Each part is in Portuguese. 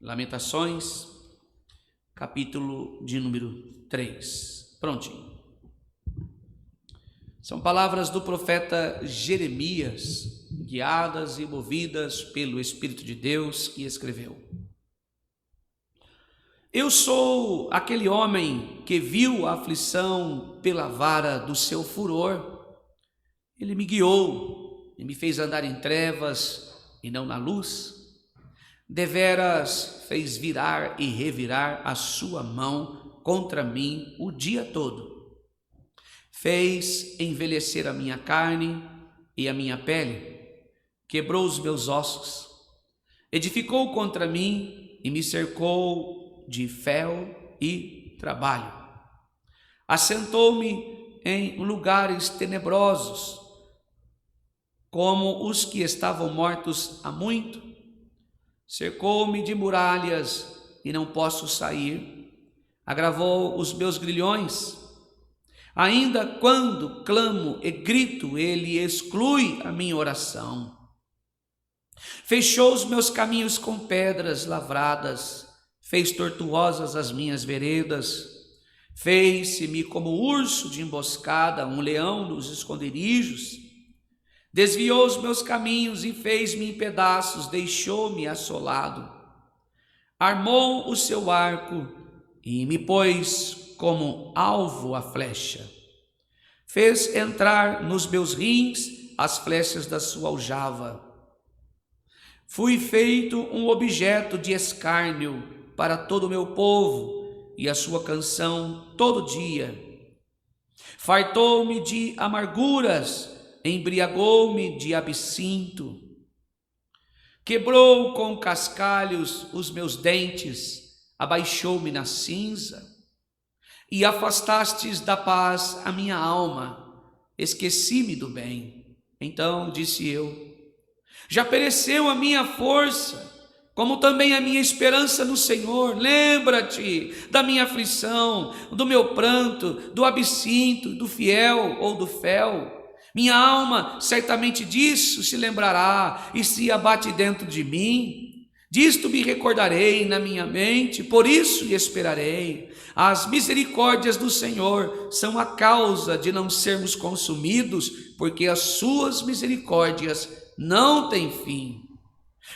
Lamentações, capítulo de número 3. Prontinho. São palavras do profeta Jeremias, guiadas e movidas pelo Espírito de Deus, que escreveu: Eu sou aquele homem que viu a aflição pela vara do seu furor. Ele me guiou e me fez andar em trevas e não na luz. Deveras fez virar e revirar a sua mão contra mim o dia todo. Fez envelhecer a minha carne e a minha pele. Quebrou os meus ossos. Edificou contra mim e me cercou de fel e trabalho. Assentou-me em lugares tenebrosos, como os que estavam mortos há muito. Cercou-me de muralhas e não posso sair. Agravou os meus grilhões. Ainda quando clamo e grito, ele exclui a minha oração. Fechou os meus caminhos com pedras lavradas, fez tortuosas as minhas veredas, fez-se-me como urso de emboscada, um leão nos esconderijos. Desviou os meus caminhos e fez-me em pedaços, deixou-me assolado. Armou o seu arco e me pôs como alvo a flecha. Fez entrar nos meus rins as flechas da sua aljava. Fui feito um objeto de escárnio para todo o meu povo e a sua canção todo dia. Fartou-me de amarguras, embriagou-me de absinto. Quebrou com cascalhos os meus dentes, abaixou-me na cinza. E afastastes da paz a minha alma, esqueci-me do bem. Então disse eu: já pereceu a minha força, como também a minha esperança no Senhor. Lembra-te da minha aflição, do meu pranto, do absinto, do fiel ou do fel. Minha alma certamente disso se lembrará e se abate dentro de mim. Disto me recordarei na minha mente, por isso esperarei. As misericórdias do Senhor são a causa de não sermos consumidos, porque as suas misericórdias não têm fim.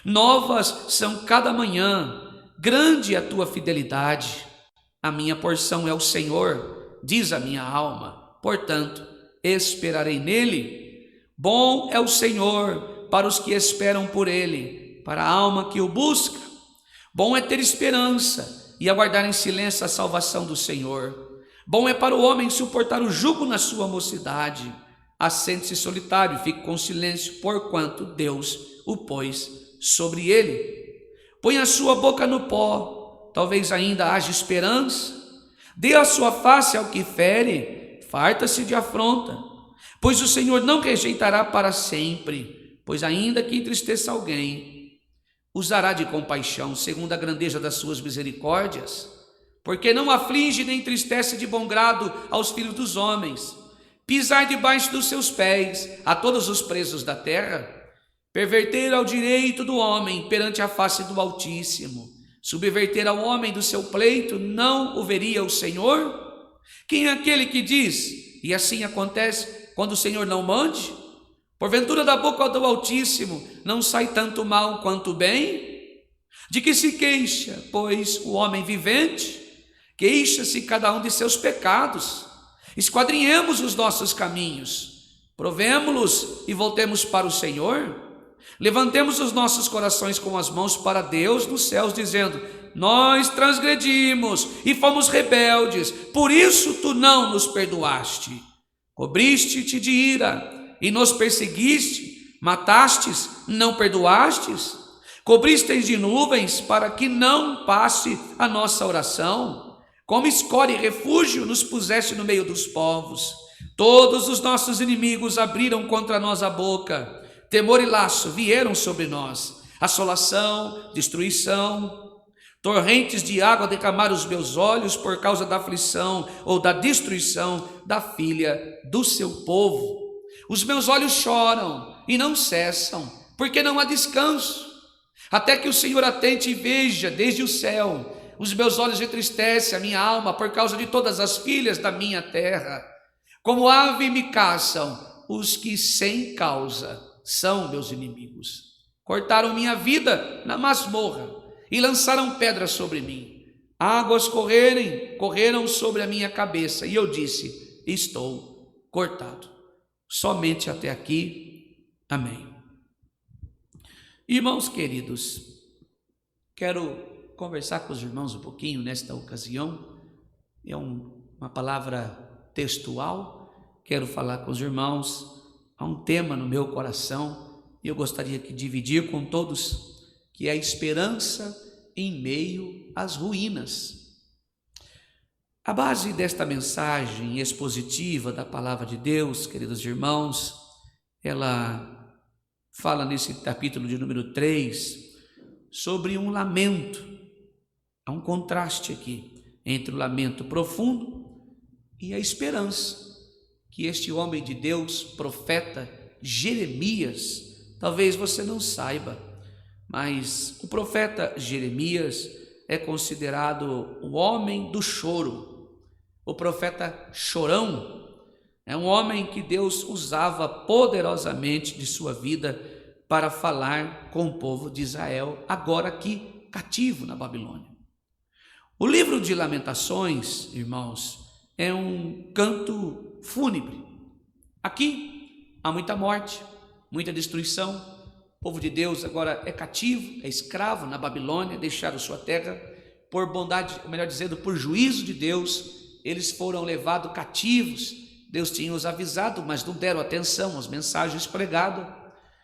Novas são cada manhã, grande é a tua fidelidade. A minha porção é o Senhor, diz a minha alma, portanto, esperarei nele. Bom é o Senhor para os que esperam por ele, para a alma que o busca. Bom é ter esperança e aguardar em silêncio a salvação do Senhor. Bom é para o homem suportar o jugo na sua mocidade. Assente-se solitário e fique com silêncio, porquanto Deus o pôs sobre ele. Põe a sua boca no pó, talvez ainda haja esperança. Dê a sua face ao que fere, farta-se de afronta. Pois o Senhor não rejeitará para sempre, pois ainda que entristeça alguém, usará de compaixão, segundo a grandeza das suas misericórdias, porque não aflige nem entristece de bom grado aos filhos dos homens. Pisar debaixo dos seus pés a todos os presos da terra, perverter ao direito do homem perante a face do Altíssimo, subverter ao homem do seu pleito, não o veria o Senhor? Quem é aquele que diz, e assim acontece, quando o Senhor não mande? Porventura da boca do Altíssimo não sai tanto mal quanto bem? De que se queixa, pois, o homem vivente? Queixa-se cada um de seus pecados. Esquadrinhemos os nossos caminhos, provemo-los e voltemos para o Senhor. Levantemos os nossos corações com as mãos para Deus nos céus, dizendo: nós transgredimos e fomos rebeldes, por isso tu não nos perdoaste. Cobriste-te de ira e nos perseguiste, matastes, não perdoastes. Cobristeis de nuvens para que não passe a nossa oração. Como escória e refúgio nos puseste no meio dos povos. Todos os nossos inimigos abriram contra nós a boca. Temor e laço vieram sobre nós. Assolação, destruição. Torrentes de água derramaram os meus olhos por causa da aflição ou da destruição da filha do seu povo. Os meus olhos choram e não cessam, porque não há descanso. até que o Senhor atente e veja desde o céu. Os meus olhos entristecem a minha alma por causa de todas as filhas da minha terra. Como ave me caçam os que sem causa são meus inimigos. Cortaram minha vida na masmorra e lançaram pedras sobre mim. Águas correram sobre a minha cabeça, e eu disse: estou cortado. Somente até aqui. Amém. Irmãos queridos, quero conversar com os irmãos um pouquinho nesta ocasião. É uma palavra textual. Quero falar com os irmãos. Há um tema no meu coração e eu gostaria de dividir com todos, que é a esperança em meio às ruínas. A base desta mensagem expositiva da palavra de Deus, queridos irmãos, ela fala nesse capítulo de número 3 sobre um lamento. Há um contraste aqui entre o lamento profundo e a esperança que este homem de Deus, profeta Jeremias, talvez você não saiba, mas o profeta Jeremias é considerado o homem do choro, o profeta chorão. É um homem que Deus usava poderosamente de sua vida para falar com o povo de Israel, agora aqui cativo na Babilônia. O livro de Lamentações, irmãos, é um canto fúnebre. Aqui há muita morte, muita destruição. O povo de Deus agora é cativo, é escravo na Babilônia, deixaram sua terra por bondade, ou melhor dizendo, por juízo de Deus. Eles foram levados cativos. Deus tinha os avisado, mas não deram atenção às mensagens pregadas,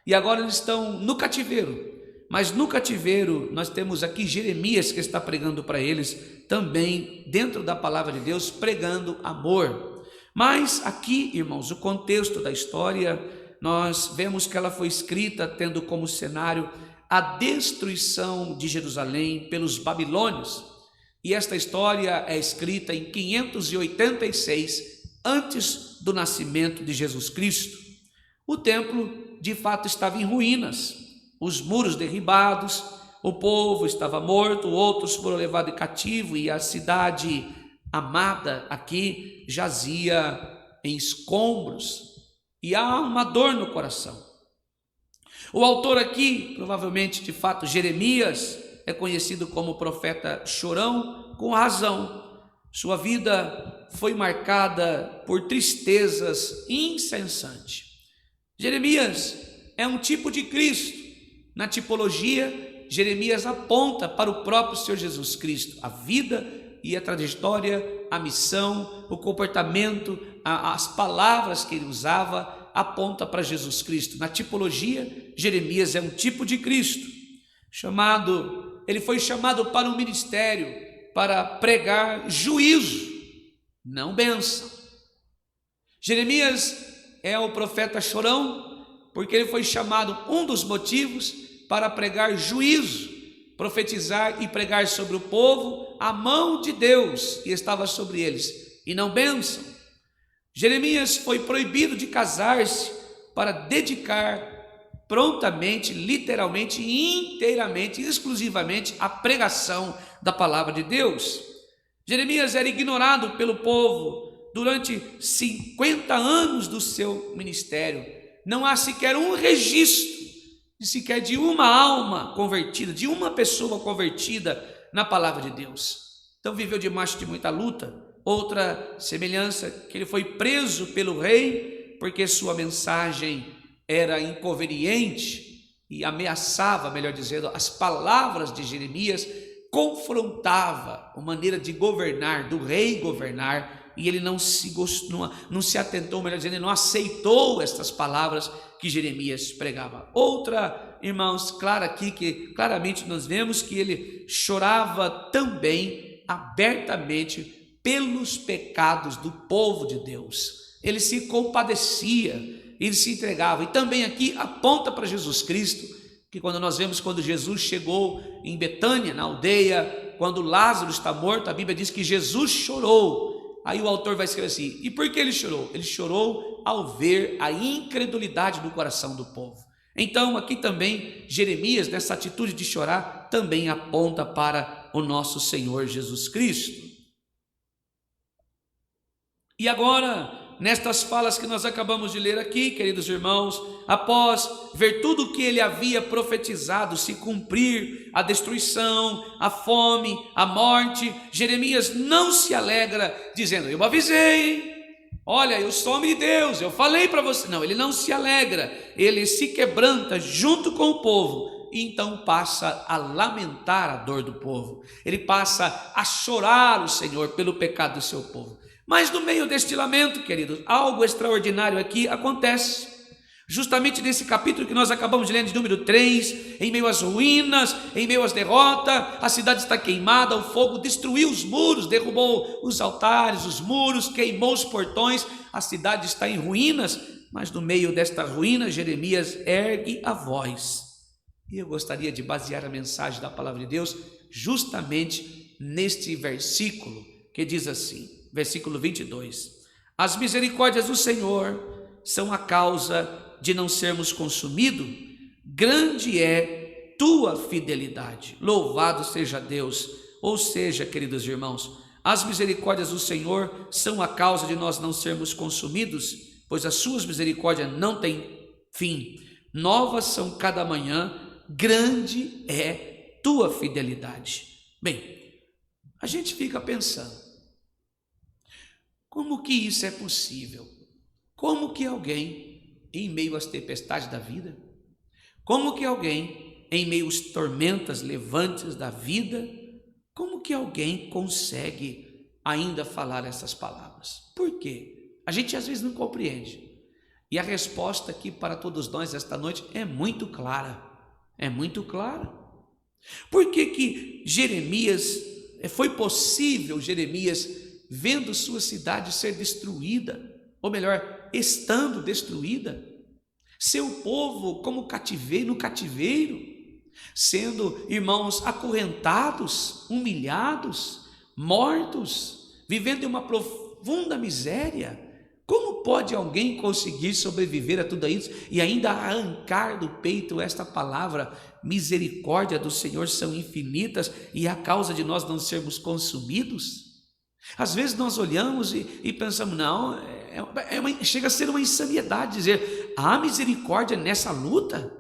e agora eles estão no cativeiro. Mas no cativeiro nós temos aqui Jeremias, que está pregando para eles também dentro da palavra de Deus, pregando amor. Mas aqui, irmãos, o contexto da história, nós vemos que ela foi escrita tendo como cenário a destruição de Jerusalém pelos babilônios, e esta história é escrita em 586 antes do nascimento de Jesus Cristo. O templo de fato estava em ruínas, os muros derribados, o povo estava morto, outros foram levados cativo, e a cidade amada aqui jazia em escombros, e há uma dor no coração. O autor aqui, provavelmente de fato Jeremias, é conhecido como profeta chorão, com razão. Sua vida foi marcada por tristezas incessantes. Jeremias é um tipo de Cristo. Na tipologia, Jeremias aponta para o próprio Senhor Jesus Cristo. A vida e a trajetória, a missão, o comportamento, as palavras que ele usava, aponta para Jesus Cristo. Na tipologia, Jeremias é um tipo de Cristo. Ele foi chamado para um ministério, para pregar juízo, não bênção. Jeremias é o profeta chorão, porque ele foi chamado, um dos motivos, para pregar juízo, profetizar e pregar sobre o povo a mão de Deus que estava sobre eles, e não bênção. Jeremias foi proibido de casar-se para dedicar prontamente, literalmente, inteiramente, exclusivamente a pregação da palavra de Deus. Jeremias era ignorado pelo povo durante 50 anos do seu ministério. Não há sequer um registro de uma alma convertida, de uma pessoa convertida na palavra de Deus. Então viveu debaixo de muita luta. Outra semelhança, que ele foi preso pelo rei, porque sua mensagem era inconveniente e ameaçava, melhor dizendo, as palavras de Jeremias confrontava a maneira de governar, do rei governar, e ele não se atentou, melhor dizendo, ele não aceitou estas palavras que Jeremias pregava. Outra, irmãos, clara aqui, que claramente nós vemos que ele chorava também abertamente pelos pecados do povo de Deus. Ele se compadecia, ele se entregava. E também aqui aponta para Jesus Cristo, que quando nós vemos quando Jesus chegou em Betânia, na aldeia, quando Lázaro está morto, a Bíblia diz que Jesus chorou. Aí o autor vai escrever assim: e por que ele chorou? Ele chorou ao ver a incredulidade do coração do povo. Então, aqui também, Jeremias, nessa atitude de chorar, também aponta para o nosso Senhor Jesus Cristo. E agora, nestas falas que nós acabamos de ler aqui, queridos irmãos, após ver tudo o que ele havia profetizado se cumprir, a destruição, a fome, a morte, Jeremias não se alegra dizendo: eu avisei, olha, eu sou homem de Deus, eu falei para você. Não, ele não se alegra, ele se quebranta junto com o povo, e então passa a lamentar a dor do povo, ele passa a chorar o Senhor pelo pecado do seu povo. Mas no meio deste lamento, queridos, algo extraordinário aqui acontece. Justamente nesse capítulo que nós acabamos de ler, de número 3, em meio às ruínas, em meio às derrotas, a cidade está queimada, o fogo destruiu os muros, derrubou os altares, os muros, queimou os portões, a cidade está em ruínas, mas no meio desta ruína, Jeremias ergue a voz. E eu gostaria de basear a mensagem da palavra de Deus justamente neste versículo, que diz assim, versículo 22, as misericórdias do Senhor são a causa de não sermos consumidos, grande é tua fidelidade, louvado seja Deus. Ou seja, queridos irmãos, as misericórdias do Senhor são a causa de nós não sermos consumidos, pois as suas misericórdias não têm fim, novas são cada manhã, grande é tua fidelidade. Bem, a gente fica pensando, como que isso é possível? Como que alguém, em meio às tempestades da vida, como que alguém, em meio às tormentas levantes da vida, como que alguém consegue ainda falar essas palavras? Por quê? A gente às vezes não compreende. E a resposta aqui para todos nós esta noite é muito clara. É muito clara. Por que que Jeremias, foi possível Jeremias, vendo sua cidade ser destruída, ou melhor, estando destruída, seu povo como cativeiro, no cativeiro, sendo, irmãos, acorrentados, humilhados, mortos, vivendo em uma profunda miséria, como pode alguém conseguir sobreviver a tudo isso e ainda arrancar do peito esta palavra, misericórdia do Senhor são infinitas e a causa de nós não sermos consumidos? Às vezes nós olhamos e pensamos, não, chega a ser uma insanidade dizer, há misericórdia nessa luta?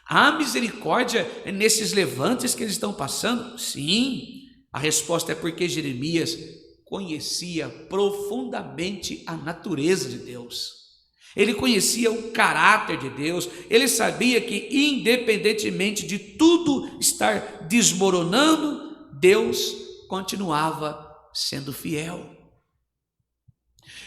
Há misericórdia nesses levantes que eles estão passando? Sim, a resposta é porque Jeremias conhecia profundamente a natureza de Deus, ele conhecia o caráter de Deus, ele sabia que independentemente de tudo estar desmoronando, Deus continuava sendo fiel.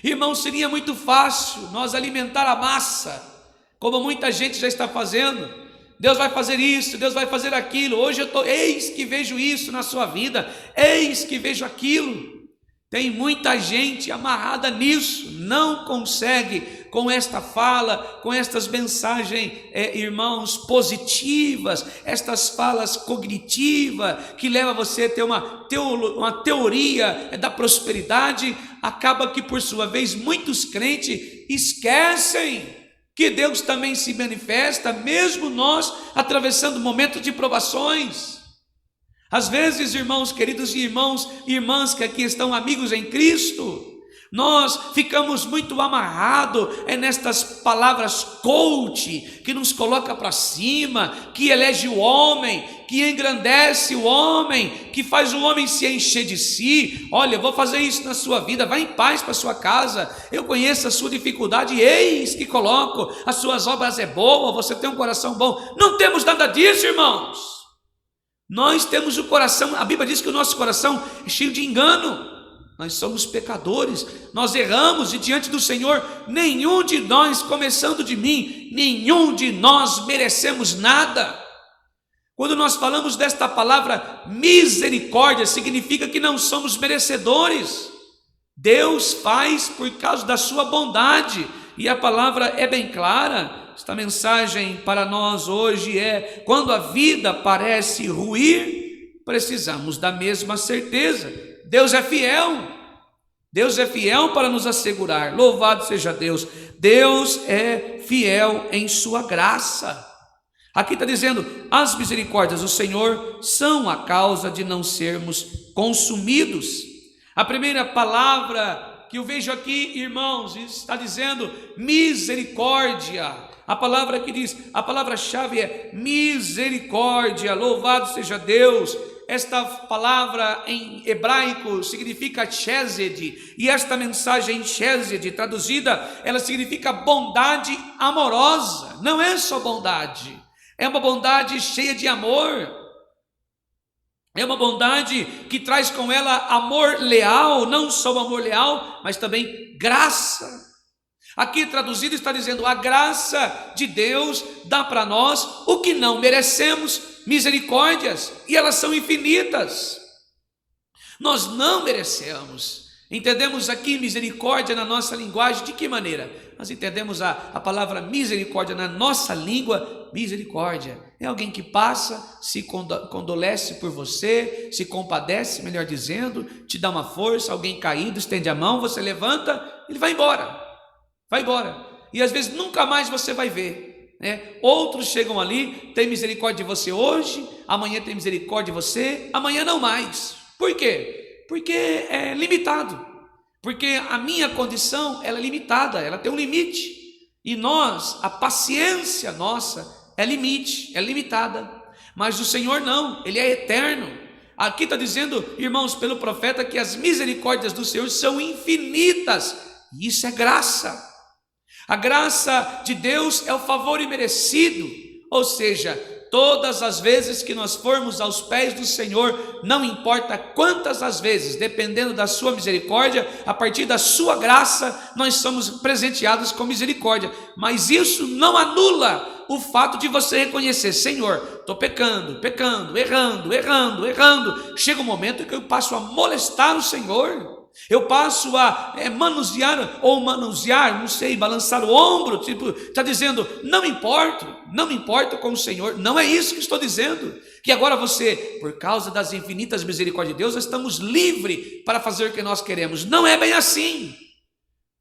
Irmão, seria muito fácil nós alimentar a massa, como muita gente já está fazendo. Deus vai fazer isso, Deus vai fazer aquilo. Hoje eis que vejo isso na sua vida, eis que vejo aquilo. Tem muita gente amarrada nisso, não consegue com esta fala, com estas mensagens, irmãos, positivas, estas falas cognitivas, que leva você a ter uma teoria da prosperidade, acaba que por sua vez muitos crentes esquecem que Deus também se manifesta, mesmo nós atravessando momentos de provações. Às vezes, irmãos queridos e irmãos e irmãs que aqui estão amigos em Cristo, nós ficamos muito amarrados nestas palavras coach, que nos coloca para cima, que elege o homem, que engrandece o homem, que faz o homem se encher de si. Olha, eu vou fazer isso na sua vida, vá em paz para sua casa, eu conheço a sua dificuldade, eis que coloco, as suas obras é boa, você tem um coração bom. Não temos nada disso, irmãos. Nós temos o coração, a Bíblia diz que o nosso coração é cheio de engano, nós somos pecadores, nós erramos e diante do Senhor, nenhum de nós, começando de mim, nenhum de nós merecemos nada. Quando nós falamos desta palavra misericórdia, significa que não somos merecedores, Deus faz por causa da sua bondade, e a palavra é bem clara. Esta mensagem para nós hoje é: quando a vida parece ruir, precisamos da mesma certeza, Deus é fiel, Deus é fiel para nos assegurar, louvado seja Deus, Deus é fiel em sua graça. Aqui está dizendo, as misericórdias do Senhor são a causa de não sermos consumidos. A primeira palavra que eu vejo aqui, irmãos, está dizendo misericórdia. A palavra que diz, a palavra-chave é misericórdia, louvado seja Deus. Esta palavra em hebraico significa chesed, e esta mensagem chesed, traduzida, ela significa bondade amorosa. Não é só bondade, é uma bondade cheia de amor, é uma bondade que traz com ela amor leal, não só amor leal, mas também graça. Aqui traduzido está dizendo, a graça de Deus dá para nós o que não merecemos, misericórdias, e elas são infinitas. Nós não merecemos. Entendemos aqui misericórdia na nossa linguagem de que maneira? Nós entendemos a palavra misericórdia na nossa língua. Misericórdia é alguém que passa, se condolece por você, se compadece, melhor dizendo, te dá uma força. Alguém caído, estende a mão, você levanta, ele vai embora. Vai embora, e às vezes nunca mais você vai ver, né? Outros chegam ali, tem misericórdia de você hoje, amanhã tem misericórdia de você, amanhã não mais. Por quê? Porque é limitado, porque a minha condição ela é limitada, ela tem um limite, e nós, a paciência nossa é limite, é limitada, mas o Senhor não, Ele é eterno. Aqui está dizendo, irmãos, pelo profeta, que as misericórdias do Senhor são infinitas, e isso é graça. A graça de Deus é o favor imerecido, ou seja, todas as vezes que nós formos aos pés do Senhor, não importa quantas as vezes, dependendo da sua misericórdia, a partir da sua graça, nós somos presenteados com misericórdia, mas isso não anula o fato de você reconhecer, Senhor, estou pecando, errando, chega um momento que eu passo a molestar o Senhor, eu passo a manusear, não sei, balançar o ombro, tipo, está dizendo, não me importo com o Senhor. Não é isso que estou dizendo, que agora você, por causa das infinitas misericórdias de Deus, estamos livres para fazer o que nós queremos. Não é bem assim.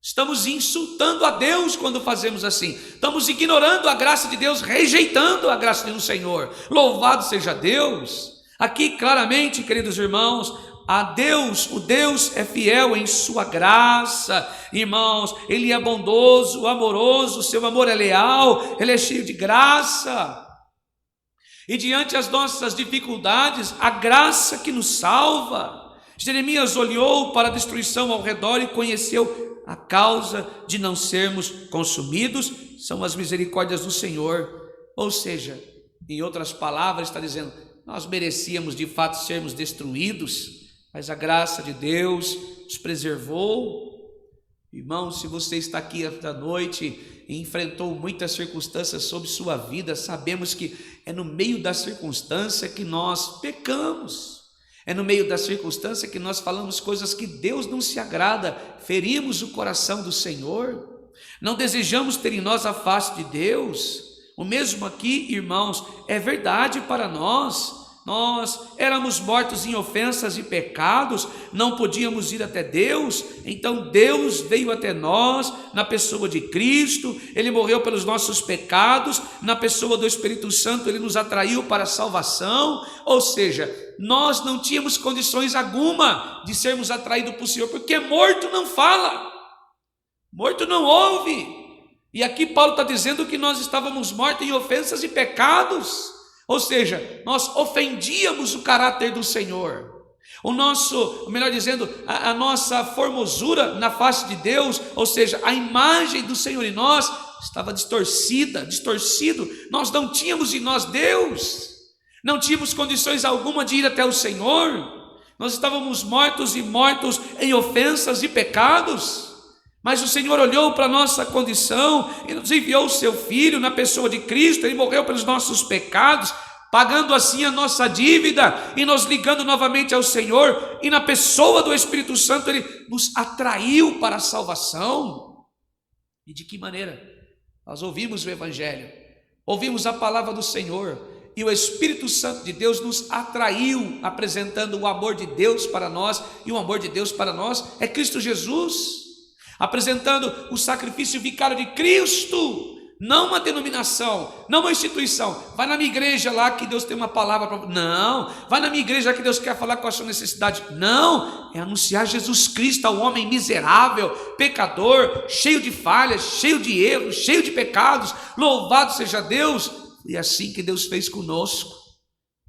Estamos insultando a Deus quando fazemos assim, estamos ignorando a graça de Deus, rejeitando a graça do Senhor. Louvado seja Deus. Aqui claramente, queridos irmãos, a Deus, o Deus é fiel em sua graça, irmãos, Ele é bondoso, amoroso, seu amor é leal, Ele é cheio de graça, e diante das nossas dificuldades, a graça que nos salva. Jeremias olhou para a destruição ao redor e conheceu a causa de não sermos consumidos, são as misericórdias do Senhor, ou seja, em outras palavras está dizendo, nós merecíamos de fato sermos destruídos, mas a graça de Deus nos preservou. Irmão, se você está aqui esta noite e enfrentou muitas circunstâncias sobre sua vida, sabemos que é no meio da circunstância que nós pecamos, é no meio da circunstância que nós falamos coisas que Deus não se agrada, ferimos o coração do Senhor, não desejamos ter em nós a face de Deus. O mesmo aqui, irmãos, é verdade para nós. Nós éramos mortos em ofensas e pecados, não podíamos ir até Deus, então Deus veio até nós na pessoa de Cristo, Ele morreu pelos nossos pecados, na pessoa do Espírito Santo Ele nos atraiu para a salvação, ou seja, nós não tínhamos condições alguma de sermos atraídos por Senhor, porque morto não fala, morto não ouve, e aqui Paulo está dizendo que nós estávamos mortos em ofensas e pecados, ou seja, nós ofendíamos o caráter do Senhor, melhor dizendo, a nossa formosura na face de Deus, ou seja, a imagem do Senhor em nós estava distorcido, nós não tínhamos em nós Deus, não tínhamos condições alguma de ir até o Senhor, nós estávamos mortos em ofensas e pecados, mas o Senhor olhou para a nossa condição e nos enviou o seu Filho na pessoa de Cristo. Ele morreu pelos nossos pecados, pagando assim a nossa dívida e nos ligando novamente ao Senhor, e na pessoa do Espírito Santo Ele nos atraiu para a salvação. E de que maneira? Nós ouvimos o Evangelho, ouvimos a palavra do Senhor, e o Espírito Santo de Deus nos atraiu, apresentando o amor de Deus para nós, e o amor de Deus para nós é Cristo Jesus, apresentando o sacrifício vicário de Cristo não uma denominação, não uma instituição. Vai na minha igreja lá que Deus tem uma palavra para... Não, vai na minha igreja que Deus quer falar com a sua necessidade. Não, é anunciar Jesus Cristo ao homem miserável, pecador, cheio de falhas, cheio de erros, cheio de pecados. Louvado seja Deus. E assim que Deus fez conosco.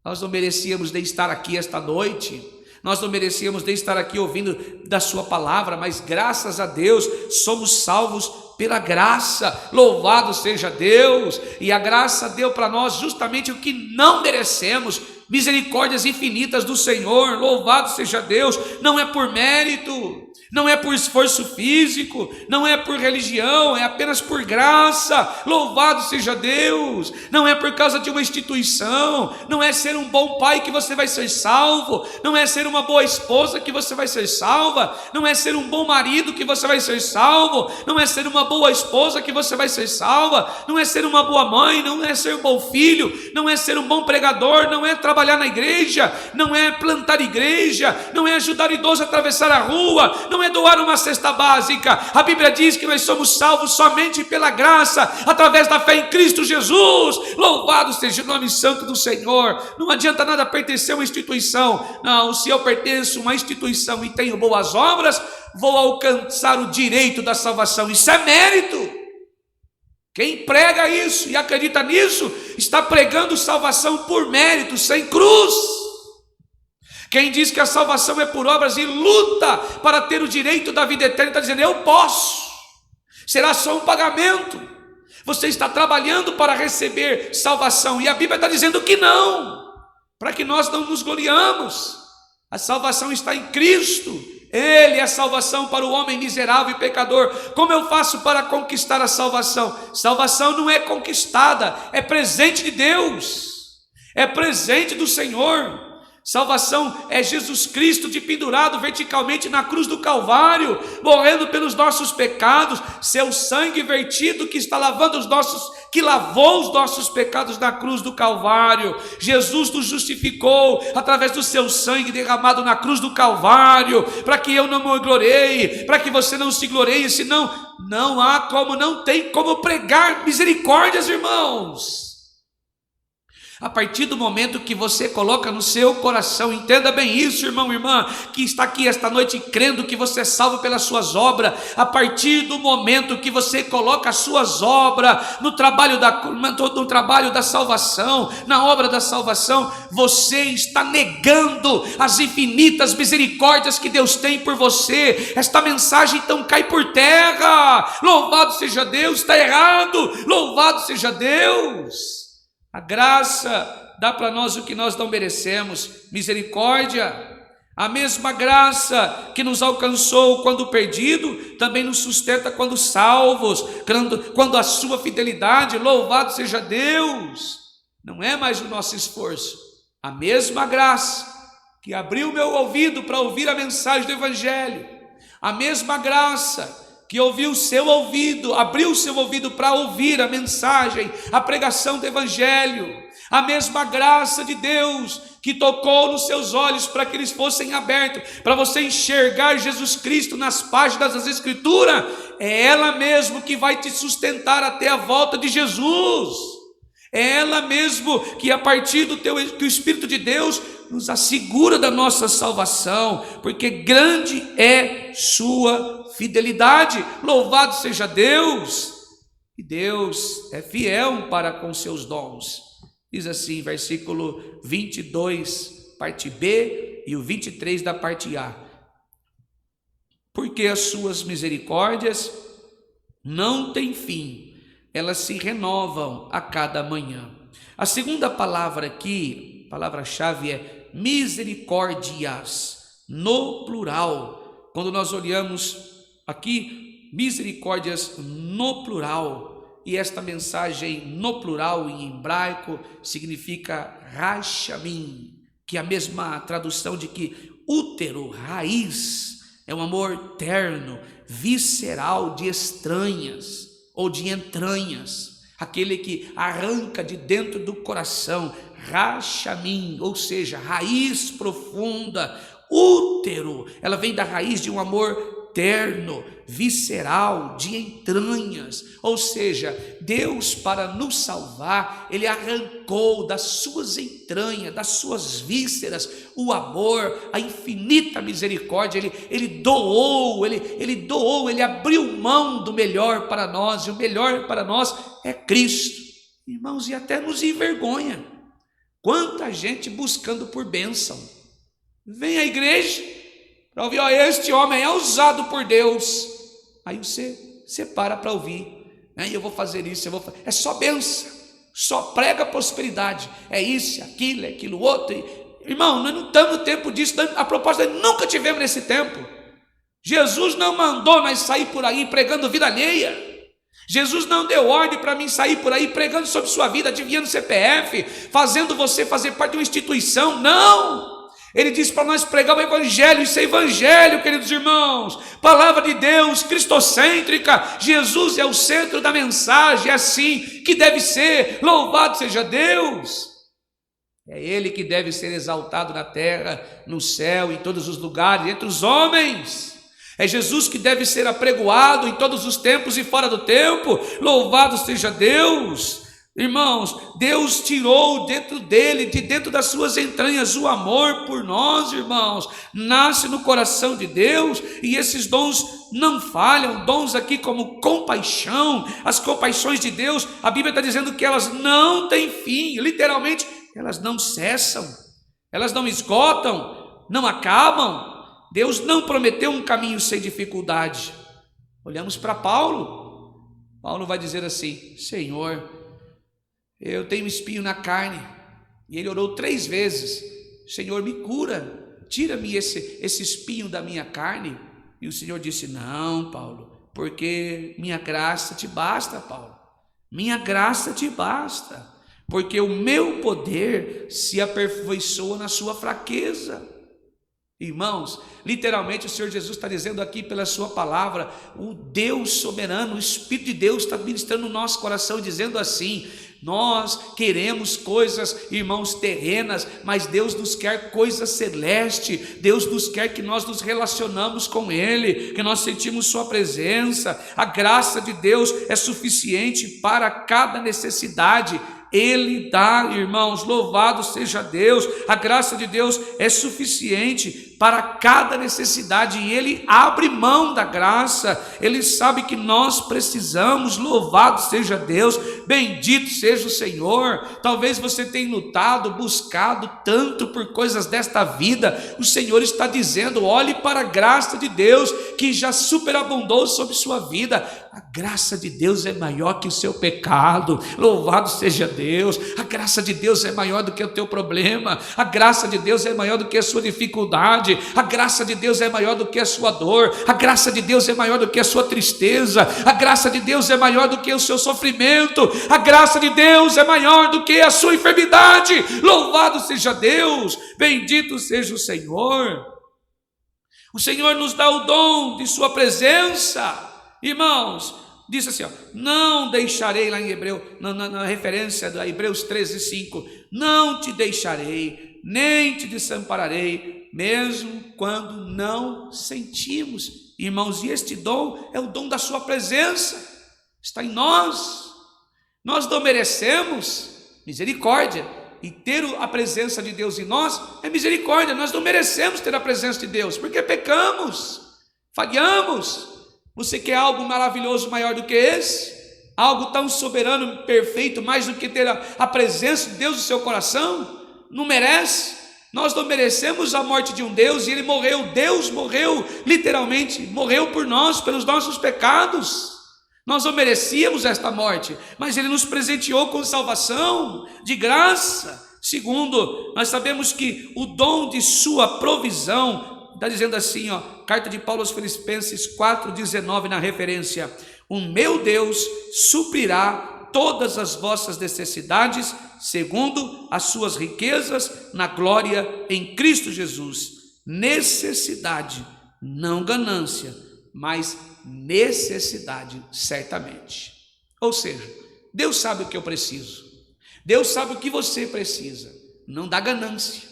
Nós não merecíamos de estar aqui esta noite, nós não merecíamos de estar aqui ouvindo da sua palavra, mas graças a Deus somos salvos pela graça. Louvado seja Deus. E a graça deu para nós justamente o que não merecemos, misericórdias infinitas do Senhor. Louvado seja Deus. Não é por mérito, não é por esforço físico, não é por religião, é apenas por graça. Louvado seja Deus. Não é por causa de uma instituição, não é ser um bom pai que você vai ser salvo, não é ser uma boa esposa que você vai ser salva, não é ser um bom marido que você vai ser salvo, não é ser uma boa esposa que você vai ser salva, não é ser uma boa mãe, não é ser um bom filho, não é ser um bom pregador, não é trabalhar na igreja, não é plantar igreja, não é ajudar o idoso a atravessar a rua, não é doar uma cesta básica. A Bíblia diz que nós somos salvos somente pela graça, através da fé em Cristo Jesus. Louvado seja o nome santo do Senhor. Não adianta nada pertencer a uma instituição. Não, se eu pertenço a uma instituição e tenho boas obras, vou alcançar o direito da salvação. Isso é mérito. Quem prega isso e acredita nisso, está pregando salvação por mérito, sem cruz. Quem diz que a salvação é por obras e luta para ter o direito da vida eterna, está dizendo, eu posso, será só um pagamento. Você está trabalhando para receber salvação, e a Bíblia está dizendo que não, para que nós não nos gloriamos. A salvação está em Cristo, Ele é a salvação para o homem miserável e pecador. Como eu faço para conquistar a salvação? Salvação não é conquistada, é presente de Deus, é presente do Senhor. Salvação é Jesus Cristo pendurado verticalmente na cruz do Calvário, morrendo pelos nossos pecados, seu sangue vertido que lavou os nossos pecados na cruz do Calvário. Jesus nos justificou através do seu sangue derramado na cruz do Calvário, para que eu não me glorieie, para que você não se glorieie, senão não tem como pregar misericórdias, irmãos. A partir do momento que você coloca no seu coração, entenda bem isso, irmão e irmã, que está aqui esta noite crendo que você é salvo pelas suas obras. A partir do momento que você coloca as suas obras no trabalho da salvação, na obra da salvação, você está negando as infinitas misericórdias que Deus tem por você. Esta mensagem então cai por terra. Louvado seja Deus. Está errado. Louvado seja Deus. A graça dá para nós o que nós não merecemos, misericórdia. A mesma graça que nos alcançou quando perdido, também nos sustenta quando salvos, quando a sua fidelidade, louvado seja Deus. Não é mais o nosso esforço, a mesma graça que abriu meu ouvido para ouvir a mensagem do Evangelho, a mesma graça que abriu o seu ouvido para ouvir a mensagem, a pregação do Evangelho, a mesma graça de Deus que tocou nos seus olhos para que eles fossem abertos, para você enxergar Jesus Cristo nas páginas das Escrituras, é ela mesmo que vai te sustentar até a volta de Jesus. É ela mesmo que a partir que o Espírito de Deus nos assegura da nossa salvação, porque grande é sua fidelidade. Louvado seja Deus. E Deus é fiel para com seus dons. Diz assim, versículo 22, parte B, e o 23 da parte A. Porque as suas misericórdias não têm fim, elas se renovam a cada manhã. A segunda palavra aqui, palavra-chave é misericórdias, no plural. Quando nós olhamos aqui, misericórdias no plural, e esta mensagem no plural em hebraico significa rachamim, que é a mesma tradução de que útero, raiz, é um amor terno, visceral de estranhas, ou de entranhas, aquele que arranca de dentro do coração, rachamim, ou seja, raiz profunda. Útero, ela vem da raiz de um amor terno, visceral, de entranhas. Ou seja, Deus, para nos salvar, Ele arrancou das suas entranhas, das suas vísceras, o amor, a infinita misericórdia. Ele doou, Ele abriu mão do melhor para nós, e o melhor para nós é Cristo. Irmãos, e até nos envergonha. Quanta gente buscando por bênção. Vem à igreja para ouvir, este homem é usado por Deus. Aí você para ouvir, né? Eu vou fazer isso, é só bênção, só prega prosperidade, é isso, é aquilo outro. Irmão, nós não estamos no tempo disso. A propósito, nós nunca tivemos nesse tempo. Jesus não mandou nós sair por aí pregando vida alheia. Jesus não deu ordem para mim sair por aí pregando sobre sua vida, adivinhando CPF, fazendo você fazer parte de uma instituição. Não! Ele disse para nós pregar o evangelho. Isso é evangelho, queridos irmãos, palavra de Deus, cristocêntrica. Jesus é o centro da mensagem, é assim que deve ser. Louvado seja Deus. É Ele que deve ser exaltado na terra, no céu, em todos os lugares, entre os homens. É Jesus que deve ser apregoado em todos os tempos e fora do tempo. Louvado seja Deus. Irmãos, Deus tirou dentro dele, de dentro das suas entranhas, o amor por nós, irmãos. Nasce no coração de Deus, e esses dons não falham. Dons aqui como compaixão, as compaixões de Deus, a Bíblia está dizendo que elas não têm fim. Literalmente, elas não cessam, elas não esgotam, não acabam. Deus não prometeu um caminho sem dificuldade. Olhamos para Paulo. Paulo vai dizer assim: Senhor, eu tenho espinho na carne. E ele orou 3 vezes: Senhor, me cura, tira-me esse espinho da minha carne. E o Senhor disse: não, Paulo, porque minha graça te basta, Paulo. Minha graça te basta, porque o meu poder se aperfeiçoa na sua fraqueza. Irmãos, literalmente o Senhor Jesus está dizendo aqui pela sua palavra, o Deus soberano, o Espírito de Deus está ministrando no nosso coração, dizendo assim: nós queremos coisas, irmãos, terrenas, mas Deus nos quer coisa celeste. Deus nos quer que nós nos relacionamos com Ele, que nós sentimos sua presença. A graça de Deus é suficiente para cada necessidade. Ele dá, irmãos, louvado seja Deus. A graça de Deus é suficiente para cada necessidade, e Ele abre mão da graça. Ele sabe que nós precisamos. Louvado seja Deus, bendito seja o Senhor. Talvez você tenha lutado, buscado tanto por coisas desta vida. O Senhor está dizendo: olhe para a graça de Deus que já superabundou sobre sua vida. A graça de Deus é maior que o seu pecado. Louvado seja Deus. A graça de Deus é maior do que o teu problema. A graça de Deus é maior do que a sua dificuldade. A graça de Deus é maior do que a sua dor. A graça de Deus é maior do que a sua tristeza. A graça de Deus é maior do que o seu sofrimento. A graça de Deus é maior do que a sua enfermidade. Louvado seja Deus. Bendito seja o Senhor. O Senhor nos dá o dom de sua presença. Irmãos, diz assim, não deixarei, lá em Hebreu, na referência da Hebreus 13:5, não te deixarei, nem te desampararei, mesmo quando não sentimos. Irmãos, e este dom é o dom da sua presença, está em nós. Nós não merecemos misericórdia, e ter a presença de Deus em nós é misericórdia. Nós não merecemos ter a presença de Deus, porque pecamos, falhamos. Você quer algo maravilhoso maior do que esse? Algo tão soberano, perfeito, mais do que ter a presença de Deus no seu coração? Não merece. Nós não merecemos a morte de um Deus, e Ele morreu. Deus morreu, literalmente, morreu por nós, pelos nossos pecados. Nós não merecíamos esta morte, mas Ele nos presenteou com salvação, de graça. Segundo, nós sabemos que o dom de sua provisão, está dizendo assim, carta de Paulo aos Filipenses 4:19 na referência: o meu Deus suprirá todas as vossas necessidades, segundo as suas riquezas na glória em Cristo Jesus. Necessidade, não ganância, mas necessidade, certamente. Ou seja, Deus sabe o que eu preciso, Deus sabe o que você precisa. Não dá ganância.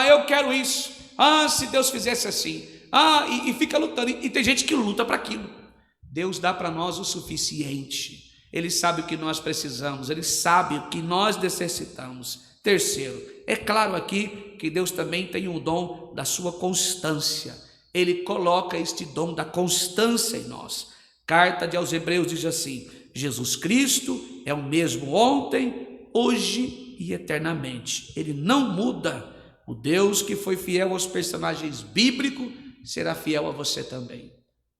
Eu quero isso. Se Deus fizesse assim. e fica lutando, e tem gente que luta para aquilo. Deus dá para nós o suficiente. Ele sabe o que nós precisamos, Ele sabe o que nós necessitamos. Terceiro, é claro aqui que Deus também tem o dom da sua constância. Ele coloca este dom da constância em nós. Carta aos Hebreus diz assim: Jesus Cristo é o mesmo ontem, hoje e eternamente. Ele não muda. O Deus que foi fiel aos personagens bíblicos será fiel a você também.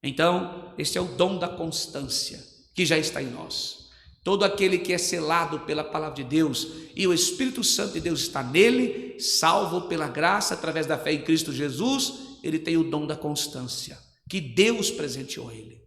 Então, esse é o dom da constância que já está em nós. Todo aquele que é selado pela palavra de Deus e o Espírito Santo de Deus está nele, salvo pela graça através da fé em Cristo Jesus, ele tem o dom da constância que Deus presenteou a ele.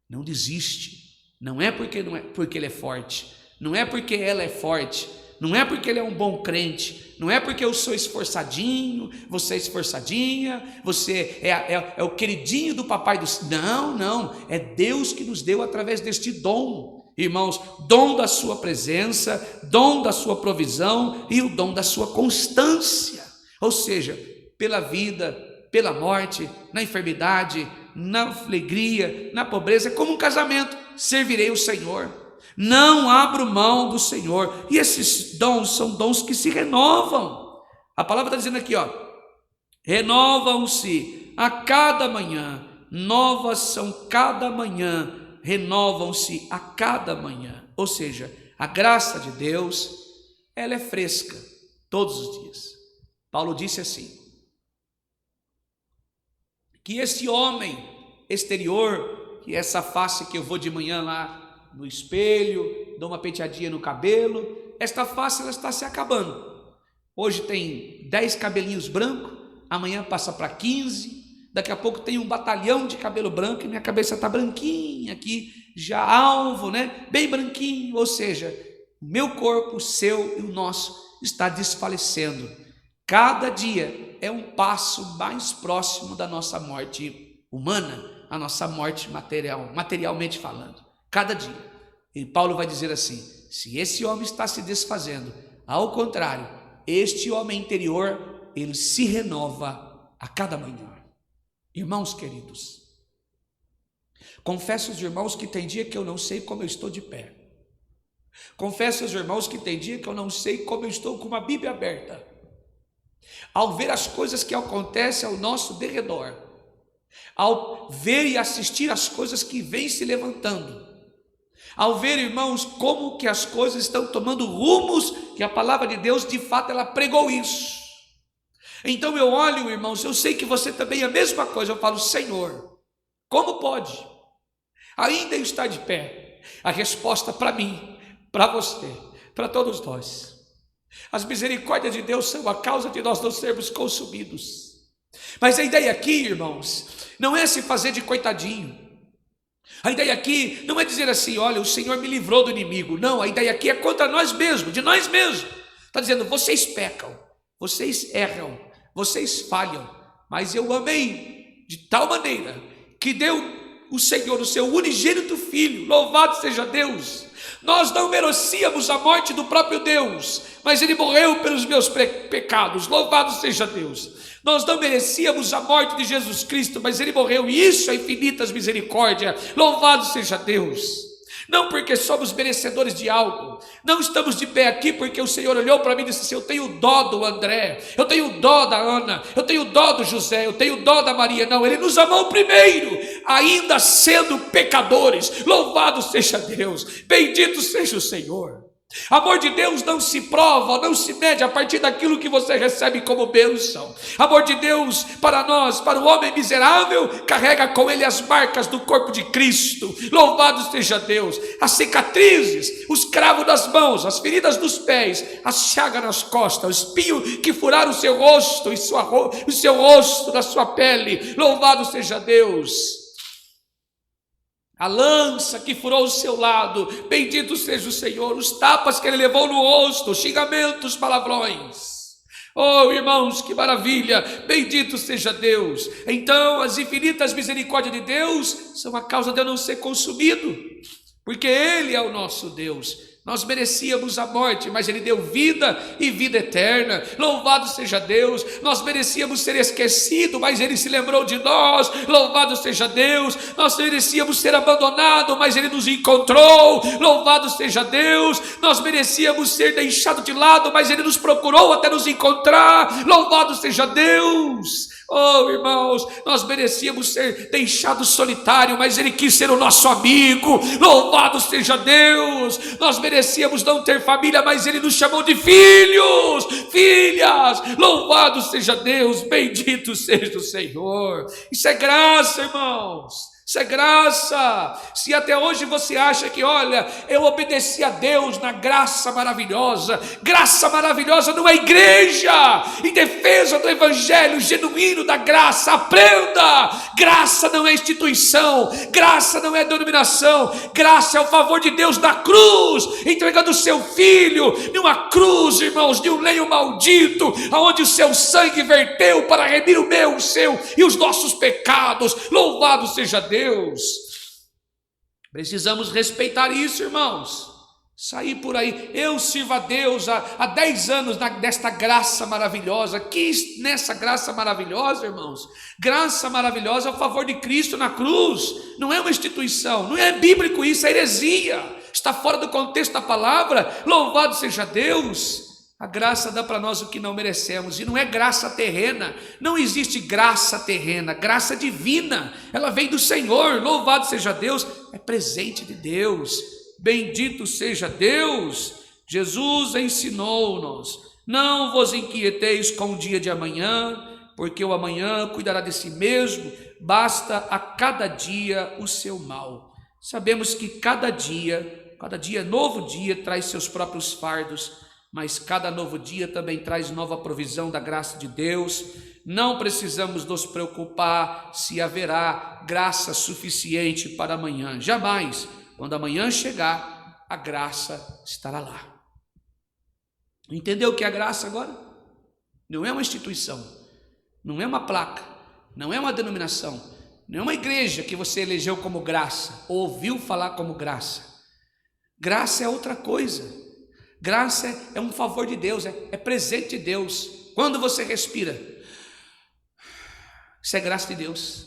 Não desiste. Não é porque ele é forte, não é porque ela é forte, não é porque ele é um bom crente, não é porque eu sou esforçadinho, você é esforçadinha, você é o queridinho do papai do céu. Não, é Deus que nos deu através deste dom, irmãos, dom da sua presença, dom da sua provisão e o dom da sua constância, ou seja, pela vida, pela morte, na enfermidade, na alegria, na pobreza, é como um casamento, servirei o Senhor. Não abro mão do Senhor. E esses dons são dons que se renovam. A palavra está dizendo aqui, renovam-se a cada manhã. Novas são cada manhã. Renovam-se a cada manhã. Ou seja, a graça de Deus, ela é fresca todos os dias. Paulo disse assim, que esse homem exterior, que essa face que eu vou de manhã lá no espelho, dou uma penteadinha no cabelo, esta face ela está se acabando. Hoje tem 10 cabelinhos brancos, amanhã passa para 15, daqui a pouco tem um batalhão de cabelo branco e minha cabeça está branquinha aqui, já alvo, né? Bem branquinho, ou seja, o meu corpo, o seu e o nosso está desfalecendo. Cada dia é um passo mais próximo da nossa morte humana, a nossa morte materialmente falando. Cada dia. E Paulo vai dizer assim, se esse homem está se desfazendo, ao contrário, este homem interior, ele se renova a cada manhã. Irmãos queridos, confesso aos irmãos que tem dia que eu não sei como eu estou de pé. Confesso aos irmãos que tem dia que eu não sei como eu estou com uma Bíblia aberta. Ao ver as coisas que acontecem ao nosso derredor, ao ver e assistir as coisas que vêm se levantando, ao ver, irmãos, como que as coisas estão tomando rumos, que a palavra de Deus, de fato, ela pregou isso. Então eu olho, irmãos, eu sei que você também é a mesma coisa, eu falo, Senhor, como pode ainda estar de pé? A resposta para mim, para você, para todos nós, as misericórdias de Deus são a causa de nós não sermos consumidos. Mas a ideia aqui, irmãos, não é se fazer de coitadinho. A ideia aqui não é dizer assim, olha, o Senhor me livrou do inimigo. Não, a ideia aqui é contra nós mesmos, de nós mesmos. Está dizendo, vocês pecam, vocês erram, vocês falham, mas eu amei de tal maneira que deu o Senhor o seu unigênito Filho, louvado seja Deus. Nós não merecíamos a morte do próprio Deus, mas Ele morreu pelos meus pecados, louvado seja Deus. Nós não merecíamos a morte de Jesus Cristo, mas Ele morreu, e isso é infinitas misericórdias, louvado seja Deus. Não porque somos merecedores de algo, não estamos de pé aqui porque o Senhor olhou para mim e disse assim, eu tenho dó do André, eu tenho dó da Ana, eu tenho dó do José, eu tenho dó da Maria. Não, Ele nos amou primeiro, ainda sendo pecadores, louvado seja Deus, bendito seja o Senhor. Amor de Deus não se prova, não se mede a partir daquilo que você recebe como bênção. Amor de Deus para nós, para o homem miserável, carrega com ele as marcas do corpo de Cristo, louvado seja Deus, as cicatrizes, os cravos nas mãos, as feridas nos pés, as chagas nas costas, o espinho que furaram o seu rosto, o seu rosto na sua pele, louvado seja Deus. A lança que furou o seu lado, bendito seja o Senhor, os tapas que Ele levou no rosto, os xingamentos, palavrões. Oh, irmãos, que maravilha, bendito seja Deus. Então, as infinitas misericórdias de Deus são a causa de eu não ser consumido, porque Ele é o nosso Deus. Nós merecíamos a morte, mas Ele deu vida e vida eterna. Louvado seja Deus. Nós merecíamos ser esquecidos, mas Ele se lembrou de nós. Louvado seja Deus. Nós merecíamos ser abandonados, mas Ele nos encontrou. Louvado seja Deus. Nós merecíamos ser deixados de lado, mas Ele nos procurou até nos encontrar. Louvado seja Deus. Oh, irmãos, nós merecíamos ser deixados solitários, mas Ele quis ser o nosso amigo. Louvado seja Deus. Nós merecíamos não ter família, mas Ele nos chamou de filhos, filhas. Louvado seja Deus, bendito seja o Senhor. Isso é graça, irmãos. Isso é graça. Se até hoje você acha que, olha, eu obedeci a Deus na graça maravilhosa não é igreja. Em defesa do evangelho genuíno da graça, aprenda: graça não é instituição, graça não é denominação, graça é o favor de Deus na cruz, entregando o seu filho numa cruz, irmãos, de um leito maldito, aonde o seu sangue verteu para remir o meu, o seu e os nossos pecados. Louvado seja Deus. Precisamos respeitar isso, irmãos. Sair por aí, eu sirvo a Deus há 10 anos desta graça maravilhosa. Que nessa graça maravilhosa, irmãos, graça maravilhosa é o favor de Cristo na cruz. Não é uma instituição, não é bíblico isso, é heresia, está fora do contexto da palavra. Louvado seja Deus. A graça dá para nós o que não merecemos, e não é graça terrena. Não existe graça terrena, graça divina, ela vem do Senhor. Louvado seja Deus, é presente de Deus. Bendito seja Deus. Jesus ensinou-nos: não vos inquieteis com o dia de amanhã, porque o amanhã cuidará de si mesmo, basta a cada dia o seu mal. Sabemos que cada dia, novo dia, traz seus próprios fardos, mas cada novo dia também traz nova provisão da graça de Deus. Não precisamos nos preocupar se haverá graça suficiente para amanhã. Jamais. Quando amanhã chegar, a graça estará lá. Entendeu o que é a graça agora? Não é uma instituição, não é uma placa, não é uma denominação, não é uma igreja que você elegeu como graça, ou ouviu falar como graça. Graça é outra coisa. Graça é um favor de Deus, é presente de Deus. Quando você respira, isso é graça de Deus,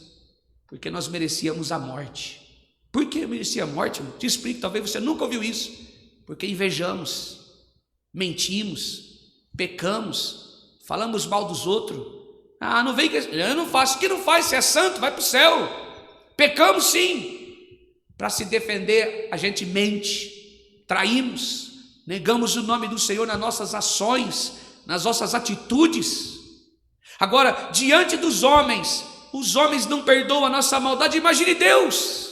porque nós merecíamos a morte. Por que merecia a morte? Te explico, talvez você nunca ouviu isso. Porque invejamos, mentimos, pecamos, falamos mal dos outros. Não vem que eu não faço. O que não faz? Você é santo, vai para o céu. Pecamos sim. Para se defender, a gente mente, traímos, negamos o nome do Senhor nas nossas ações, nas nossas atitudes. Agora, diante dos homens, os homens não perdoam a nossa maldade. Imagine Deus.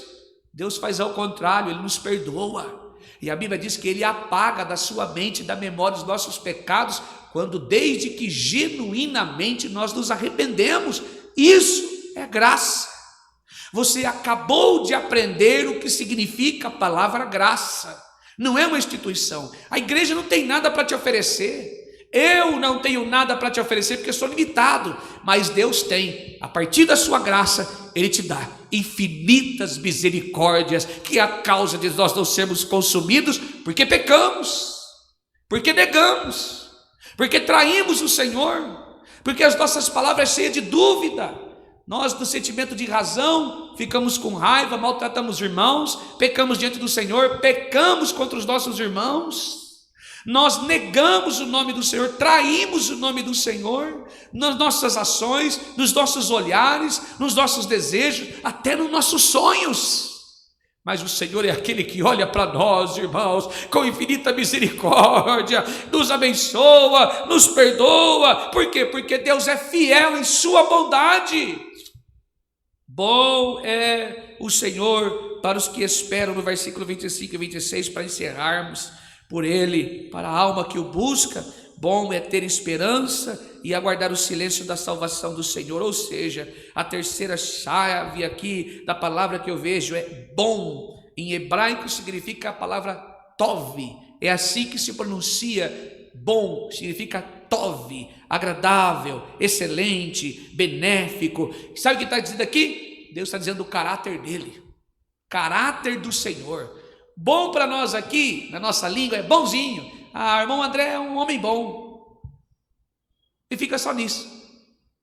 Deus faz ao contrário, Ele nos perdoa. E a Bíblia diz que Ele apaga da sua mente, da memória, os nossos pecados, quando desde que genuinamente nós nos arrependemos. Isso é graça. Você acabou de aprender o que significa a palavra graça. Não é uma instituição. A igreja não tem nada para te oferecer. Eu não tenho nada para te oferecer porque sou limitado, mas Deus tem. A partir da sua graça, Ele te dá infinitas misericórdias, que é a causa de nós não sermos consumidos, porque pecamos, porque negamos, porque traímos o Senhor, porque as nossas palavras cheias de dúvida. Nós, no sentimento de razão, ficamos com raiva, maltratamos irmãos, pecamos diante do Senhor, pecamos contra os nossos irmãos. Nós negamos o nome do Senhor, traímos o nome do Senhor nas nossas ações, nos nossos olhares, nos nossos desejos, até nos nossos sonhos. Mas o Senhor é aquele que olha para nós, irmãos, com infinita misericórdia, nos abençoa, nos perdoa. Por quê? Porque Deus é fiel em sua bondade. Bom é o Senhor para os que esperam, no versículo 25 e 26, para encerrarmos. Por Ele, para a alma que o busca, bom é ter esperança e aguardar o silêncio da salvação do Senhor. Ou seja, a terceira chave aqui da palavra que eu vejo é bom. Em hebraico significa a palavra tov. É assim que se pronuncia bom, significa tov, agradável, excelente, benéfico. Sabe o que está dizendo aqui? Deus está dizendo o caráter dele, caráter do Senhor. Bom para nós aqui, na nossa língua, é bonzinho. Ah, irmão André é um homem bom. E fica só nisso.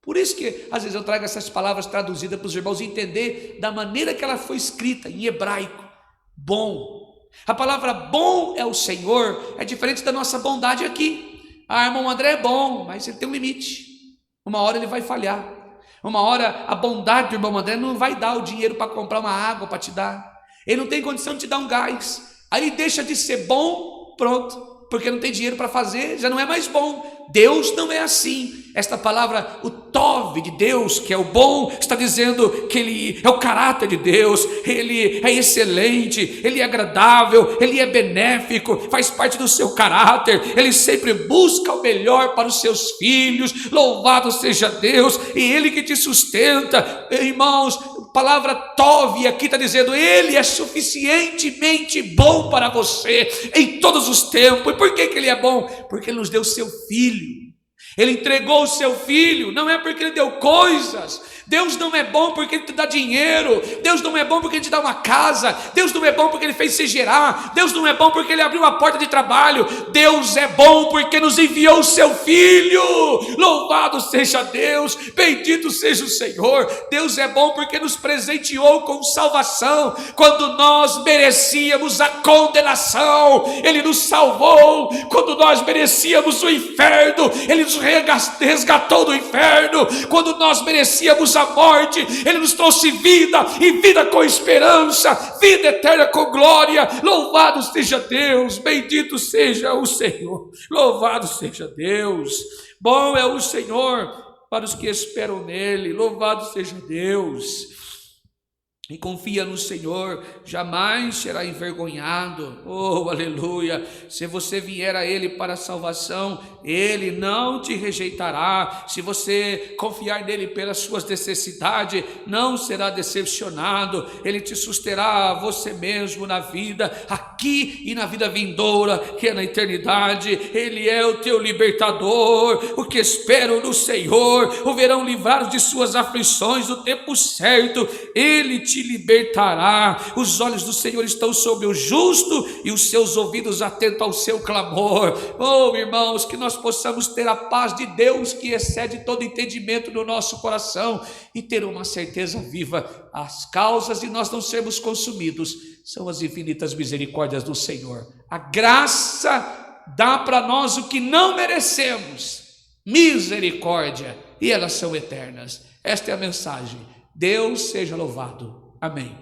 Por isso que às vezes eu trago essas palavras traduzidas para os irmãos entender da maneira que ela foi escrita em hebraico. Bom. A palavra bom é o Senhor, é diferente da nossa bondade aqui. Ah, irmão André é bom, mas ele tem um limite. Uma hora ele vai falhar. Uma hora a bondade do irmão André não vai dar o dinheiro para comprar uma água para te dar. Ele não tem condição de te dar um gás. Aí ele deixa de ser bom, pronto, porque não tem dinheiro para fazer, já não é mais bom. Deus não é assim. Esta palavra, o Tov de Deus, que é o bom, está dizendo que Ele é o caráter de Deus, Ele é excelente, Ele é agradável, Ele é benéfico, faz parte do seu caráter, Ele sempre busca o melhor para os seus filhos. Louvado seja Deus, e Ele que te sustenta. Irmãos, a palavra Tov aqui está dizendo, Ele é suficientemente bom para você, em todos os tempos. E por que Ele é bom? Porque Ele nos deu seu Filho. Ele entregou o seu Filho, não é porque Ele deu coisas. Deus não é bom porque Ele te dá dinheiro. Deus não é bom porque Ele te dá uma casa. Deus não é bom porque Ele fez você gerar. Deus não é bom porque Ele abriu uma porta de trabalho. Deus é bom porque nos enviou o seu Filho. Louvado seja Deus, bendito seja o Senhor. Deus é bom porque nos presenteou com salvação. Quando nós merecíamos a condenação, Ele nos salvou. Quando nós merecíamos o inferno, Ele nos resgatou do inferno. Quando nós merecíamos a morte, Ele nos trouxe vida, e vida com esperança, vida eterna com glória. Louvado seja Deus, bendito seja o Senhor. Louvado seja Deus. Bom é o Senhor para os que esperam nele. Louvado seja Deus. E confia no Senhor, jamais será envergonhado. Oh, aleluia. Se você vier a Ele para a salvação, Ele não te rejeitará. Se você confiar nele pelas suas necessidades, não será decepcionado. Ele te susterá você mesmo na vida, aqui e na vida vindoura, que é na eternidade. Ele é o teu libertador. O que esperam no Senhor o verão livrados de suas aflições no tempo certo. Ele te libertará. Os olhos do Senhor estão sobre o justo e os seus ouvidos atentos ao seu clamor. Oh, irmãos, que nós possamos ter a paz de Deus que excede todo entendimento no nosso coração e ter uma certeza viva. As causas de nós não sermos consumidos são as infinitas misericórdias do Senhor. A graça dá para nós o que não merecemos, misericórdia, e elas são eternas. Esta é a mensagem. Deus seja louvado. Amém.